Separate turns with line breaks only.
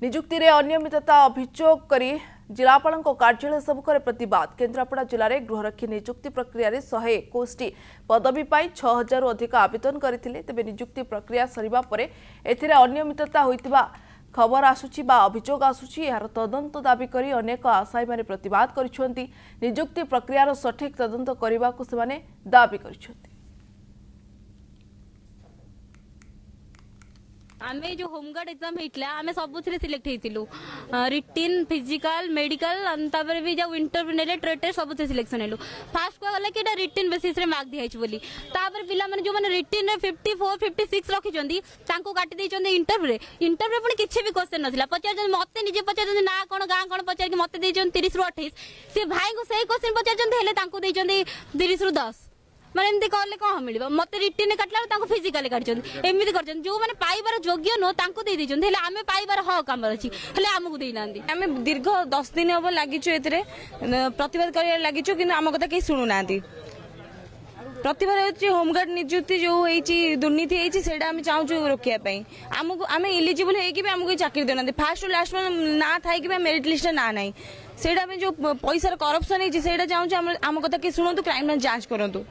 निजुक्ति रे अनियमितता अभियोग करी जिलापाल कार्यालय सम्मुखें प्रतिवाद। केन्द्रापड़ा जिले में गृहरक्षी निजुक्ति प्रक्रिया 121 पदवी पाई 6000 अधिक आवेदन करते तेज निजुक्ति प्रक्रिया सरिबा परे एथिरे अनियमितता होइतिबा खबर आसुची बा अभियोग आसुची। यार तदंत दाबी करी अनेक आशायी माने प्रतिवाद करिसेंती। निजुक्ति प्रक्रियार सठिक तदंत करने को सेमाने दाबी करिसेंती।
आमे जो होमगार्ड एग्जाम होता आमे सब सिलेक्ट होइतिलु रिटिन फिजिकल मेडिकल तापर भी जो इंटरव्यू नेले ट्रेड टेस्ट सब सिलेक्शन हेलु। फास्ट को गले कि रिटिन बेसिस रे मार्क दिया हिच बोली तापर पिला माने जो माने रिटिन रे 54 56 रखि जंदी तांको काटि दै जंदी इंटरव्यू पनि किछि भी क्वेश्चन नथिला पचार जंदी मते निजे पचार जंदी ना कोन गां कोन पचार कि मते दै जंदी 30 रु 28 से भाई को सही क्वेश्चन पचार जंदी हेले तांको दै जंदी 30 रु 10 माने एमती कहले कौन मिल मत रिटिन काटला फिजिकाली काटि एमती कर जो मैंने पाइबार योग्य नुह देते आम पाइबार हक आम अच्छी आमको देना आम दीर्घ 10 दिन हम लगिचु प्रतिवाद कर लगिचु कि आम कथा कहीं शुणुना प्रतिवाद होमगार्ड निजुक्ति जो दुर्नीति होती आम चाहूँ रोकने आमको आम इलिजिबल होमको चाकरी देना फास्ट लास्ट ना था मेरिट लिस्ट ना ना से जो पैसा करप्शन होती चाहूँ आम कथा कि शुणु क्राइम जांच करूँ।